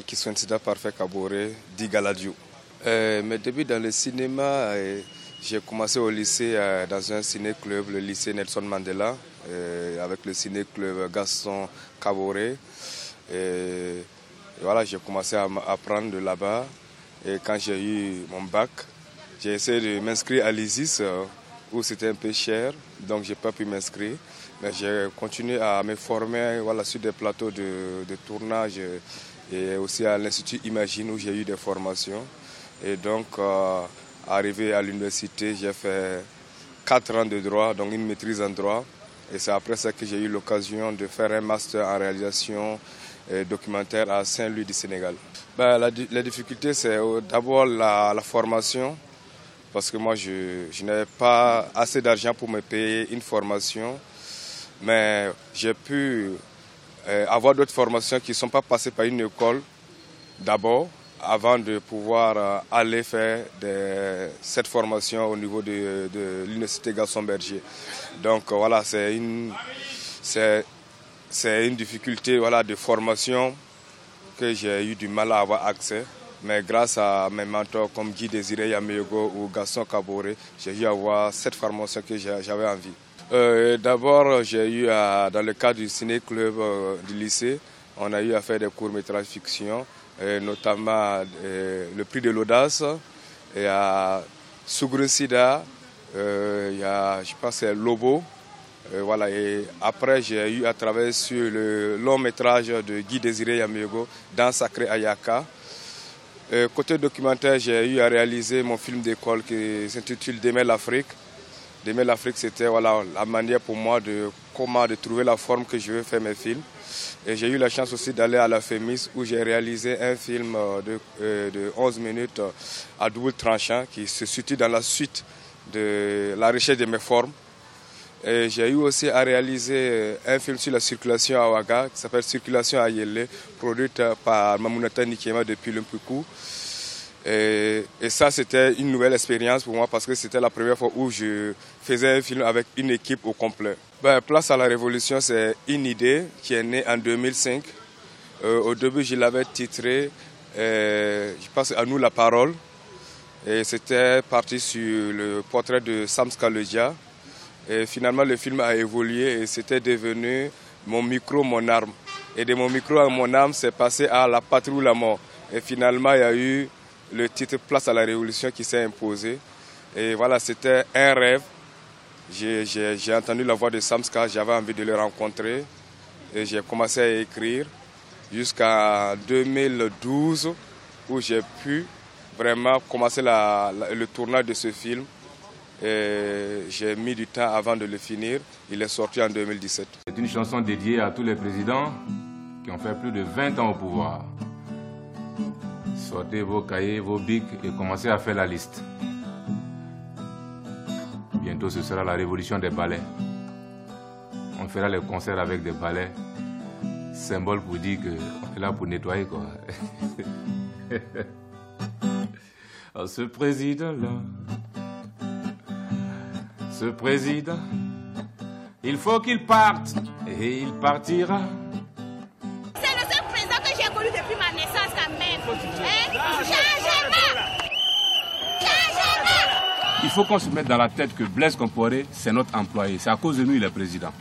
Kiswensida Parfait Kaboré, dit Galadio. Mes débuts dans le cinéma, j'ai commencé au lycée dans un ciné-club, le lycée Nelson Mandela, avec le ciné-club Gaston Kaboré. Et voilà, j'ai commencé à apprendre de là-bas. Et quand j'ai eu mon bac, j'ai essayé de m'inscrire à l'ISIS, où c'était un peu cher, donc je n'ai pas pu m'inscrire. Mais j'ai continué à me former sur des plateaux de tournage et aussi à l'Institut Imagine où j'ai eu des formations. Et donc, arrivé à l'université, j'ai fait 4 ans de droit, donc une maîtrise en droit. Et c'est après ça que j'ai eu l'occasion de faire un master en réalisation documentaire à Saint-Louis du Sénégal. La difficulté, c'est d'abord la formation, parce que moi, je n'avais pas assez d'argent pour me payer une formation. Mais j'ai pu avoir d'autres formations qui ne sont pas passées par une école d'abord, avant de pouvoir aller faire cette formation au niveau de l'université Gaston Berger. Donc voilà, c'est une difficulté de formation que j'ai eu du mal à avoir accès. Mais grâce à mes mentors comme Guy Désiré Yamégo ou Gaston Kaboré, j'ai eu à avoir cette formation que j'avais envie. D'abord, j'ai eu dans le cadre du ciné-club du lycée, on a eu à faire des courts-métrages fiction, notamment le prix de l'audace, et à Sugrun-Sida, il y a, je pense, c'est Lobo. Et après, j'ai eu à travailler sur le long-métrage de Guy Désiré Yamégo, dans Sacré Ayaka. Côté documentaire, j'ai eu à réaliser mon film d'école qui s'intitule D'aimer l'Afrique. D'aimer l'Afrique, c'était la manière pour moi de trouver la forme que je veux faire mes films. Et j'ai eu la chance aussi d'aller à la FEMIS où j'ai réalisé un film de 11 minutes à double tranchant qui se situe dans la suite de la recherche de mes formes. Et j'ai eu aussi à réaliser un film sur la circulation à Ouaga qui s'appelle Circulation à Yélé, produite par Mamounata Nikema depuis Lumpuku. Et ça, c'était une nouvelle expérience pour moi parce que c'était la première fois où je faisais un film avec une équipe au complet. Place à la Révolution, c'est une idée qui est née en 2005. Au début, je l'avais titré, je pense, À nous la parole. Et c'était parti sur le portrait de Sams Kaleja. Et finalement, le film a évolué et c'était devenu Mon micro, mon arme. Et de Mon micro à mon arme, c'est passé à La patrie ou la mort. Et finalement, il y a eu le titre Place à la Révolution qui s'est imposé. Et voilà, c'était un rêve. J'ai entendu la voix de Samska, j'avais envie de le rencontrer. Et j'ai commencé à écrire jusqu'à 2012 où j'ai pu vraiment commencer le tournage de ce film. Et j'ai mis du temps avant de le finir. Il est sorti en 2017. C'est une chanson dédiée à tous les présidents qui ont fait plus de 20 ans au pouvoir. Sortez vos cahiers, vos bics et commencez à faire la liste. Bientôt, ce sera la révolution des balais. On fera les concerts avec des balais. Symbole pour dire qu'on est là pour nettoyer, quoi. Oh, ce président-là, ce président, il faut qu'il parte et il partira. C'est le seul président que j'ai connu depuis ma naissance quand même. Changement. Il faut qu'on se mette dans la tête que Blaise Compaoré, c'est notre employé. C'est à cause de nous, il est président.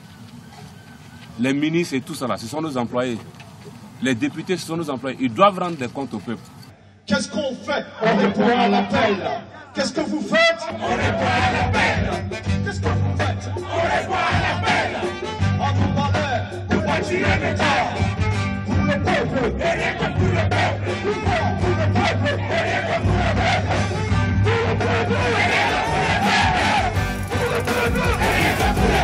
Les ministres et tout ça, là, ce sont nos employés. Les députés, ce sont nos employés. Ils doivent rendre des comptes au peuple. Qu'est-ce qu'on fait? On répond à l'appel. Qu'est-ce que vous faites? On répond à l'appel. Qu'est-ce que vous faites? On répond à l'appel. En nous balai, pour voiturer l'État. Pour le peuple, et rien que pour le peuple. Pour le peuple, et rien que pour le peuple. Pour le peuple, et rien que pour le peuple. Pour le peuple, et rien que pour le peuple.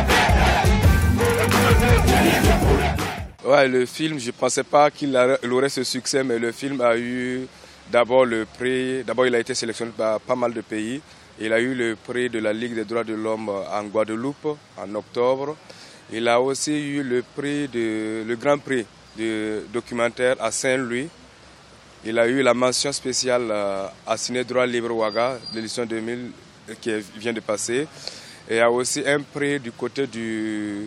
Pour le peuple, et rien que pour le peuple. Ouais, le film, je ne pensais pas qu'il aurait ce succès, mais le film a eu d'abord le prix. D'abord, il a été sélectionné par pas mal de pays. Il a eu le prix de la Ligue des droits de l'homme en Guadeloupe en octobre. Il a aussi eu le grand prix du documentaire à Saint-Louis. Il a eu la mention spéciale à Ciné Droit Libre Ouaga, l'édition 2000 qui vient de passer. Et il y a aussi un prix du côté du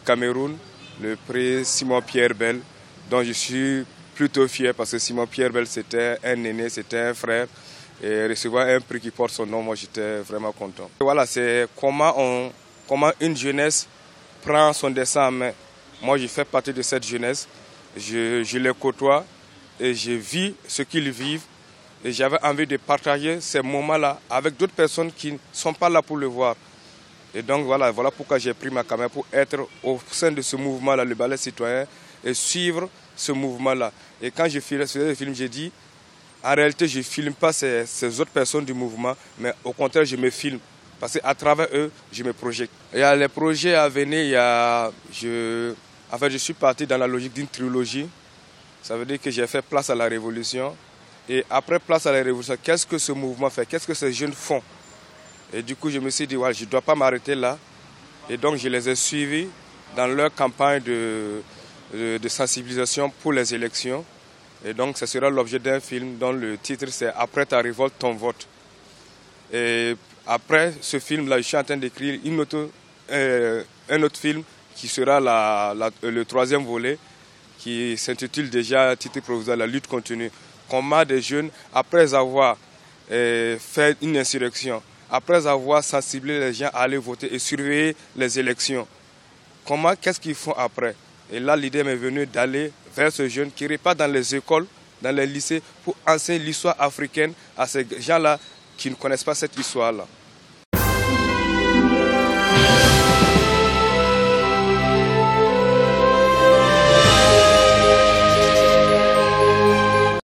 Cameroun, le prix Simon-Pierre Bell, dont je suis plutôt fier parce que Simon Pierre Bell, c'était un aîné, c'était un frère. Et recevoir un prix qui porte son nom, moi j'étais vraiment content. Et voilà, c'est comment une jeunesse prend son destin en main. Moi, je fais partie de cette jeunesse. Je les côtoie et je vis ce qu'ils vivent. Et j'avais envie de partager ces moments-là avec d'autres personnes qui ne sont pas là pour le voir. Et donc voilà pourquoi j'ai pris ma caméra pour être au sein de ce mouvement-là, le ballet citoyen, et suivre ce mouvement-là. Et quand je faisais le film, j'ai dit, en réalité, je ne filme pas ces autres personnes du mouvement, mais au contraire, je me filme. Parce qu'à travers eux, je me projette. Il y a les projets à venir, je suis parti dans la logique d'une trilogie. Ça veut dire que j'ai fait place à la révolution. Et après place à la révolution, qu'est-ce que ce mouvement fait? Qu'est-ce que ces jeunes font? Et du coup, je me suis dit, je ne dois pas m'arrêter là. Et donc, je les ai suivis dans leur campagne de sensibilisation pour les élections. Et donc, ce sera l'objet d'un film dont le titre, c'est « Après ta révolte, ton vote ». Et après ce film-là, je suis en train d'écrire un autre film qui sera le troisième volet, qui s'intitule déjà, titre provisoire, « La lutte continue ». Comment des jeunes, après avoir fait une insurrection, après avoir sensibilisé les gens à aller voter et surveiller les élections, qu'est-ce qu'ils font après? Et là, l'idée m'est venue d'aller vers ce jeune qui repart dans les écoles, dans les lycées, pour enseigner l'histoire africaine à ces gens-là qui ne connaissent pas cette histoire-là.